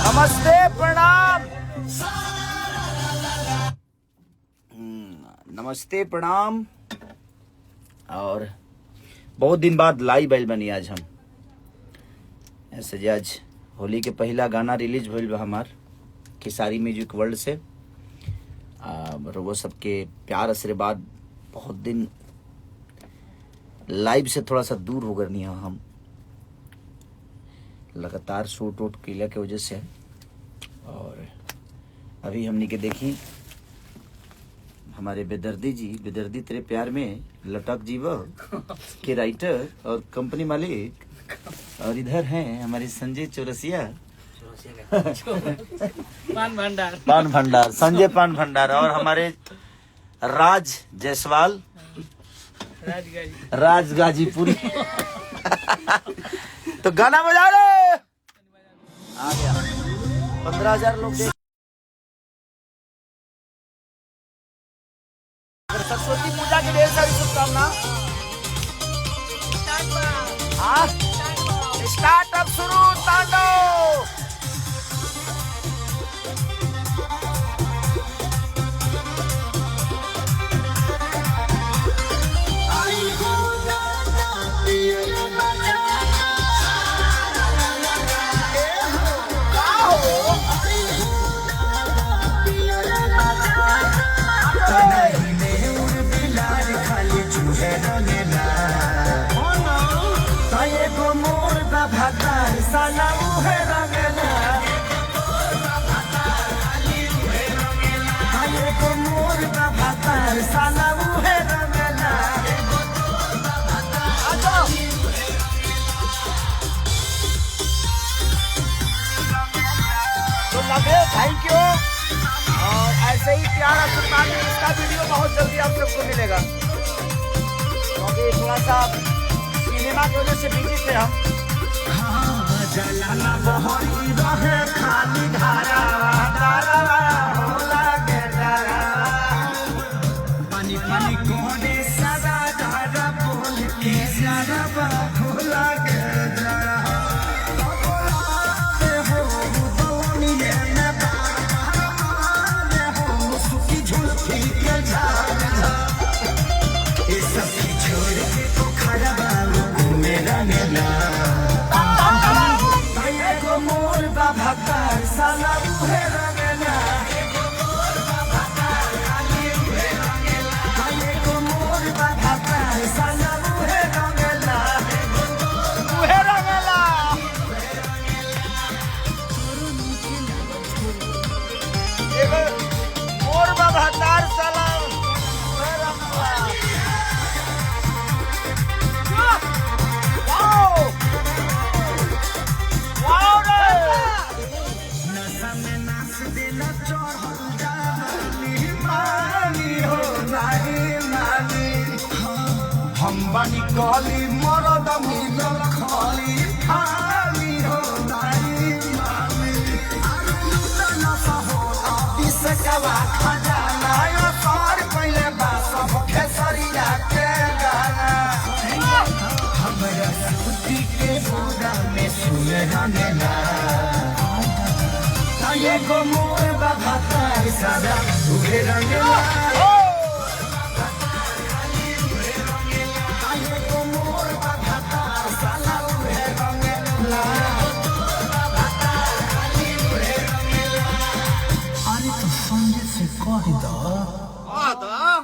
नमस्ते प्रणाम। नमस्ते प्रणाम। और बहुत दिन बाद लाइव आइल बनी आज हम ऐसे जे आज होली के पहला गाना रिलीज भइल बा हमार खेसारी म्यूजिक वर्ल्ड से। और वो सबके प्यार आशीर्वाद बहुत दिन लाइव से थोड़ा सा दूर हो गए नहीं हम, लगातार शूट वूट किला के वजह से। और अभी हमने के देखी हमारे बेदर्दी जी, बेदर्दी तेरे प्यार में लटक जीवा के राइटर और कंपनी मालिक, और इधर हैं हमारे संजय चौरसिया पान भंडार संजय पान भंडार, और हमारे राज जायसवाल राज गाजीपुरी। तो गाना बजा रे, आ गया 15,000 लोग देख। सरस्वती पूजा की ढेर सारी शुभकामना। स्टार्ट अब शुरू तांडव। Thank you. और ऐसे ही प्यार आशीर्वाद में इसका वीडियो बहुत जल्दी आप सबको मिलेगा, क्योंकि थोड़ा सा सिनेमा की वजह से बिजी थे हम। जलाना बहरी रहे खाली धारा पानी पानी कोने सदा धारा बोल के सारा भोला के बनी गली मरद मिलल खाली खाली हो नारी मामी आलूतन सहो आदि से कवा खजाना यो सार पहले बास खेसरिया के गाना हमरा सुती के पूरा में सुन रंगना ताये को मोर बाबा तार सदा उहे रंगना।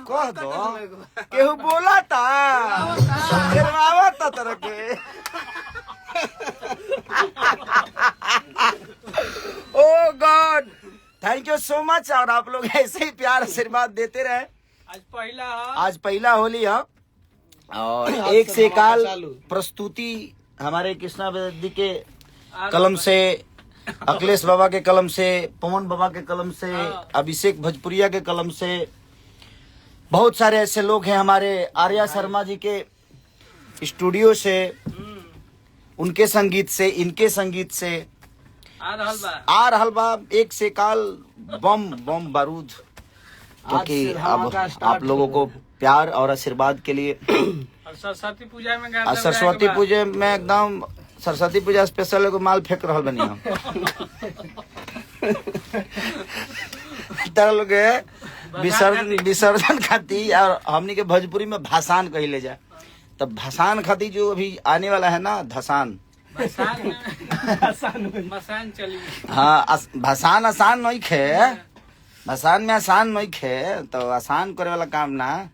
कह दो केहू बोला था तरह के। Oh god, thank you so much. और आप लोग ऐसे ही प्यार आशीर्वाद देते रहे। आज पहला होली है और एक से काल प्रस्तुति हमारे कृष्णा बेदर्दी के कलम से, अखिलेश बाबा के कलम से, पवन बाबा के कलम से, अभिषेक भोजपुरिया के कलम से, बहुत सारे ऐसे लोग हैं हमारे आर्या शर्मा जी के स्टूडियो से, उनके संगीत से, इनके संगीत से आ रहल बा एक से काल बम बम बारूद। क्योंकि अब आप लोगों को प्यार और आशीर्वाद के लिए सरस्वती पूजा में सरस्वती पूजा में एकदम सरस्वती पूजा स्पेशल एगो माल फेंक रहा बनी हम। तारा लोग विसर्जन खाती और हमनी के भोजपुरी में भाषान कही ले जा, तब भाषान खाती जो अभी आने वाला है ना धसान, मसान चली। हाँ भाषान आसान नहीं खे, भाषान में आसान नहीं खे, तो आसान करे वाला काम ना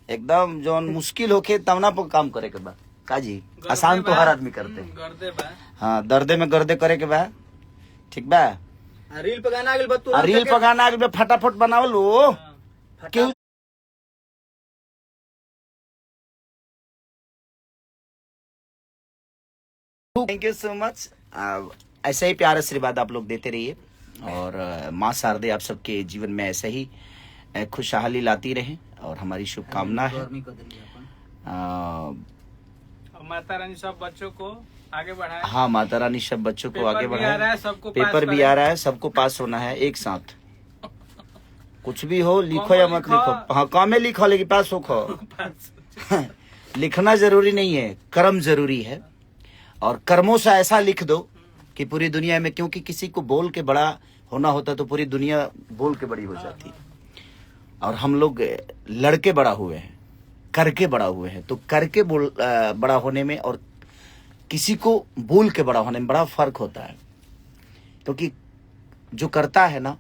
एकदम जो मुश्किल होके तब ना पर काम करे के बा काजी। आसान तो हर आदमी करते। गर्दे बा। हाँ दर्दे में गर्दे करे के बा, ठीक बा। रील पे गाना आगे रील पर गाना आगे फटाफट बनाओ लो क्यों। Thank you so much. ऐसे ही प्यार आशीर्वाद आप लोग देते रहिए और माँ शारदे आप सबके जीवन में ऐसे ही खुशहाली लाती रहे और हमारी शुभकामना है। माता रानी सब बच्चों को आगे बढ़ाए। हाँ माता रानी सब बच्चों को आगे बढ़ाए। सबको पेपर भी आ रहा है, सबको पास होना है एक साथ। कुछ भी हो लिखो या मत लिखो, हाँ काम में लिखो लेकिन पास हो। लिखना जरूरी नहीं है, कर्म जरूरी है। और कर्मों से ऐसा लिख दो कि पूरी दुनिया में, क्योंकि किसी को बोल के बड़ा होना होता तो पूरी दुनिया बोल के बड़ी हो जाती। और हम लोग लड़के बड़ा हुए हैं, करके बड़ा हुए हैं। तो करके बड़ा होने में और किसी को बोल के बड़ा होने में बड़ा फर्क होता है। क्योंकि जो करता है ना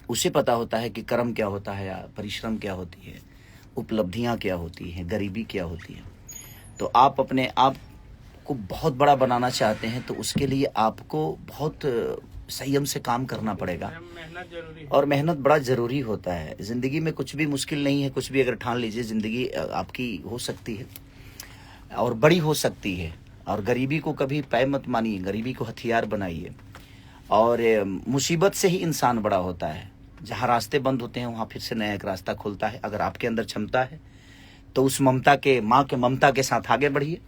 उसे पता होता है कि कर्म क्या होता है, या परिश्रम क्या होती है, उपलब्धियां क्या होती हैं, गरीबी क्या होती है। तो आप अपने आप को बहुत बड़ा बनाना चाहते हैं तो उसके लिए आपको बहुत संयम से काम करना पड़ेगा। मेहनत जरूरी है। और मेहनत बड़ा जरूरी होता है। जिंदगी में कुछ भी मुश्किल नहीं है, कुछ भी अगर ठान लीजिए जिंदगी आपकी हो सकती है और बड़ी हो सकती है। और गरीबी को कभी पैर मत मानिए, गरीबी को हथियार बनाइए। और मुसीबत से ही इंसान बड़ा होता है। जहाँ रास्ते बंद होते हैं वहाँ फिर से नया एक रास्ता खुलता है। अगर आपके अंदर क्षमता है तो उस ममता के, माँ के ममता के साथ आगे बढ़िए,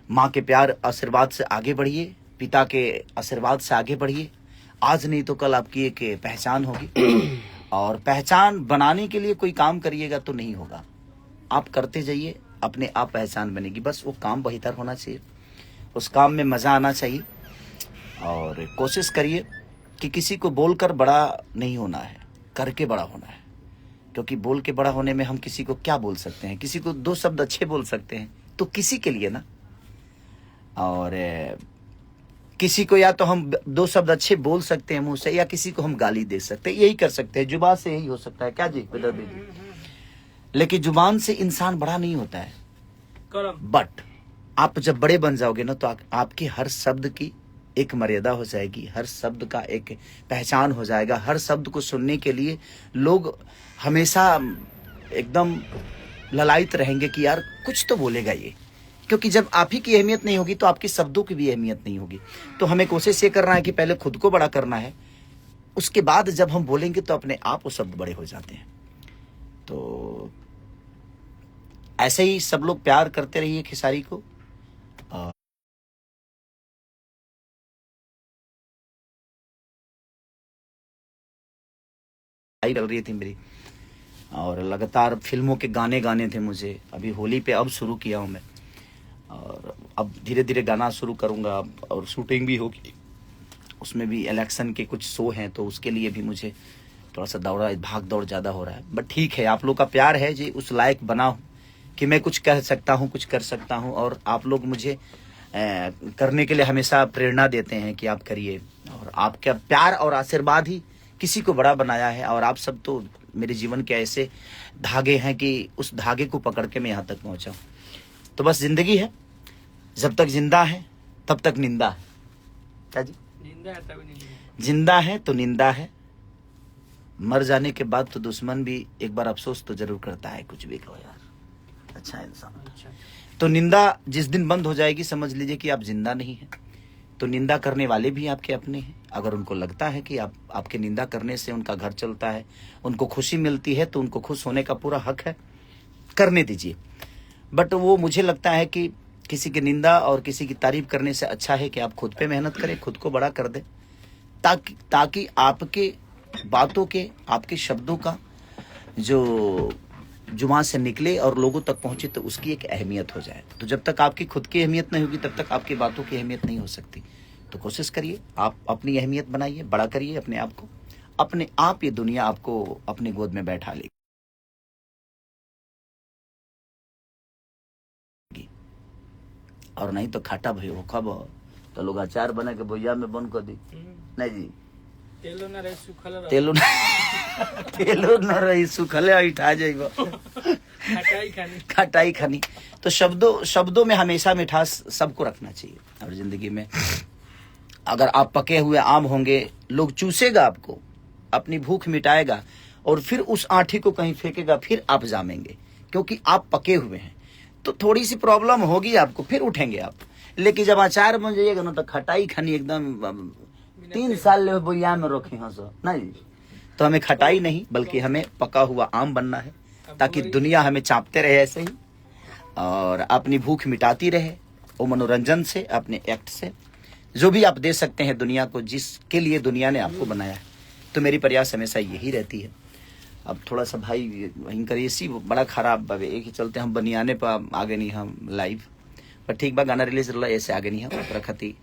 माँ के प्यार आशीर्वाद से आगे बढ़िए, पिता के आशीर्वाद से आगे बढ़िए। आज नहीं तो कल आपकी एक पहचान होगी। और पहचान बनाने के लिए कोई काम करिएगा तो नहीं होगा, आप करते जाइए, अपने आप पहचान बनेगी। बस वो काम बेहतर होना चाहिए, उस काम में मज़ा आना चाहिए। और कोशिश करिए कि किसी को बोलकर बड़ा नहीं होना है, करके बड़ा होना है। क्योंकि बोल के बड़ा होने में हम किसी को क्या बोल सकते हैं, किसी को दो शब्द अच्छे बोल सकते हैं तो किसी के लिए ना, और किसी को या तो हम दो शब्द अच्छे बोल सकते हैं मुंह से, या किसी को हम गाली दे सकते हैं, यही कर सकते हैं। जुबान से यही हो सकता है क्या जी बेटा बेटी। लेकिन जुबान से इंसान बड़ा नहीं होता है। बट आप जब बड़े बन जाओगे ना तो आपकी हर शब्द की एक मर्यादा हो जाएगी, हर शब्द का एक पहचान हो जाएगा। हर शब्द को सुनने के लिए लोग हमेशा एकदम ललायित रहेंगे कि यार कुछ तो बोलेगा ये। क्योंकि जब आप ही की अहमियत नहीं होगी तो आपके शब्दों की भी अहमियत नहीं होगी। तो हमें कोशिश ये करना है कि पहले खुद को बड़ा करना है, उसके बाद जब हम बोलेंगे तो अपने आप वो शब्द बड़े हो जाते हैं। तो ऐसे ही सब लोग प्यार करते रहिए खेसारी को। चल रही थी मेरी और लगातार फिल्मों के गाने गाने थे मुझे। अभी होली पे अब शुरू किया हूँ मैं, और अब धीरे धीरे गाना शुरू करूँगा। और शूटिंग भी होगी, उसमें भी इलेक्शन के कुछ शो हैं तो उसके लिए भी मुझे थोड़ा सा भाग दौड़ ज़्यादा हो रहा है। बट ठीक है, आप लोग का प्यार है जी, उस लायक बना हूँ कि मैं कुछ कह सकता हूँ, कुछ कर सकता हूँ। और आप लोग मुझे करने के लिए हमेशा प्रेरणा देते हैं कि आप करिए। और आपका प्यार और आशीर्वाद ही किसी को बड़ा बनाया है। और आप सब तो मेरे जीवन के ऐसे धागे हैं कि उस धागे को पकड़ के मैं यहाँ तक पहुँचा हूँ। तो बस जिंदगी है, जब तक जिंदा है तब तक निंदा है। क्या जी? जिंदा है तभी निंदा। जिंदा है तो निंदा है, मर जाने के बाद तो दुश्मन भी एक बार अफसोस तो जरूर करता है, कुछ भी कहो यार, अच्छा इंसान। तो निंदा जिस दिन बंद हो जाएगी समझ लीजिए कि आप जिंदा नहीं हैं। तो निंदा करने वाले भी आपके अपने हैं। अगर उनको लगता है कि आपके निंदा करने से उनका घर चलता है, उनको खुशी मिलती है, तो उनको खुश होने का पूरा हक है, करने दीजिए। बट वो मुझे लगता है कि किसी की निंदा और किसी की तारीफ करने से अच्छा है कि आप खुद पे मेहनत करें, खुद को बड़ा कर दें, ताकि आपके बातों के, आपके शब्दों का जो जुबान से निकले और लोगों तक पहुंचे तो उसकी एक अहमियत हो जाए। तो जब तक आपकी खुद की अहमियत नहीं होगी तब तक आपकी बातों की अहमियत नहीं हो सकती। तो कोशिश करिए, आप अपनी अहमियत बनाइए, बड़ा करिए अपने आप को, अपने आप ये दुनिया आपको अपनी गोद में बैठा लेगी। और नहीं तो खाटा भाई हो खब तो लोग अचार बना के बोया में बंद कर दी। नहीं जी, तेलो न रहे सुखल रहो। तेलो न रही सुखले उठा जाइबो खटाई खानी। खटाई खानी। तो शब्दों में हमेशा मिठास सबको रखना चाहिए। और जिंदगी में अगर आप पके हुए आम होंगे, लोग चूसेगा आपको, अपनी भूख मिटाएगा और फिर उस आठी को कहीं फेंकेगा, फिर आप जामेंगे क्योंकि आप पके हुए हैं। तो थोड़ी सी प्रॉब्लम होगी आपको, फिर उठेंगे आप। लेकिन जब अचार बन जाइएगा ना तो खटाई खानी एकदम 3 साल ले बोया में रखे हैं सर नहीं। तो हमें खटाई नहीं बल्कि हमें पका हुआ आम बनना है ताकि दुनिया हमें चापते रहे ऐसे ही और अपनी भूख मिटाती रहे, वो मनोरंजन से, अपने एक्ट से, जो भी आप दे सकते हैं दुनिया को, जिसके लिए दुनिया ने आपको बनाया है। तो मेरी प्रयास हमेशा यही रहती है। अब थोड़ा सा भाई वहीं करिए, इसी बड़ा खराब बाबे एक ही चलते हम बनियाने पर आगे नहीं हम लाइव पर ठीक बा गाना रिलीज रहा ऐसे आगे नहीं हम रखती।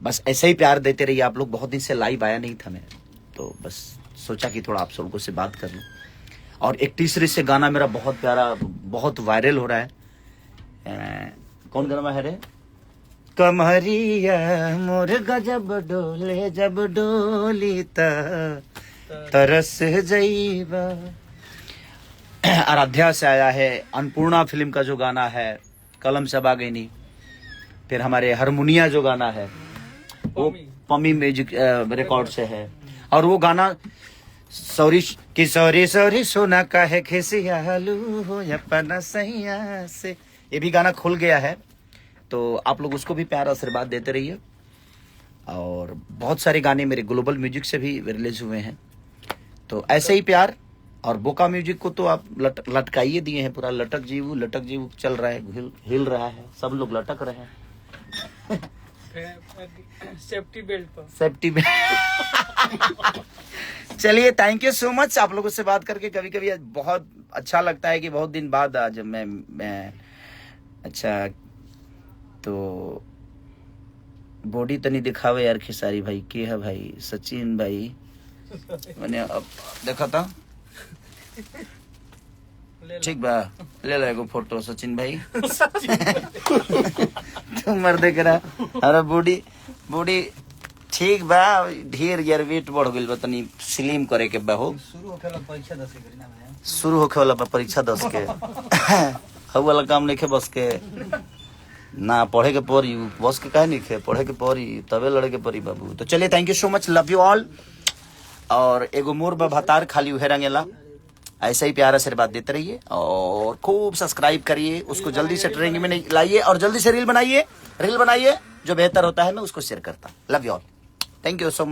बस ऐसे ही प्यार देते रहिए आप लोग। बहुत दिन से लाइव आया नहीं था मैं, तो बस सोचा कि थोड़ा आप लोगों से बात कर लूं। और एक तीसरे से गाना मेरा बहुत प्यारा, बहुत वायरल हो रहा है। कौन गाना है रे? कमरिया मोर गजब डोले जब डोली तरस जईबा। आराध्या से आया है। अन्नपूर्णा फिल्म का जो गाना है कलम से बागैनी, फिर हमारे हारमोनिया जो गाना है वो पमी म्यूजिक रिकॉर्ड से है। और वो गाना सॉरी कि सॉरी सॉरी सोना का है खेसियालू हो अपना सैया से, ये भी गाना खुल गया है। तो आप लोग उसको भी प्यार आशीर्वाद देते रहिए। और बहुत सारे गाने मेरे ग्लोबल म्यूजिक से भी रिलीज हुए हैं। तो ऐसे ही प्यार। और बोका म्यूजिक को तो आप लटकाइए दिए हैं, पूरा लटक जीवू चल रहा है, हिल रहा है, सब लोग लटक रहे हैं। सेफ्टी बेल्ट पर चलिए, थैंक यू सो मच। आप लोगों से बात करके कभी कभी बहुत अच्छा लगता है कि बहुत दिन बाद आज मैं अच्छा तो बॉडी तनी दिखावे यार खेसारी भाई के है भाई सचिन भाई मैंने अब देखा था। ठीक बा, ले लो एगो फोटो सचिन भाई। तुम मर देख रहा अरे बॉडी ठीक बा, ढेर यार वेट बढ़ गइल बा, तनी स्लिम करे के बा हो। शुरू होखे वाला परीक्षा 10 के हउ वाला काम नहीं खे बस के ना, पढ़े के पड़ी बस के काहे नहीं खे, पढ़े के पड़ी तबे लड़े के पड़ी बाबू। तो चलिए, thank you so much, love you all. और एगो मोर भतार खाली उहे रंगेला, ऐसा ही प्यार आशीर्वाद देते रहिए और खूब सब्सक्राइब करिए, उसको जल्दी से ट्रेनिंग में लाइए और जल्दी से रील बनाइए जो बेहतर होता है मैं उसको शेयर करता हूँ। Love you all, thank you so much.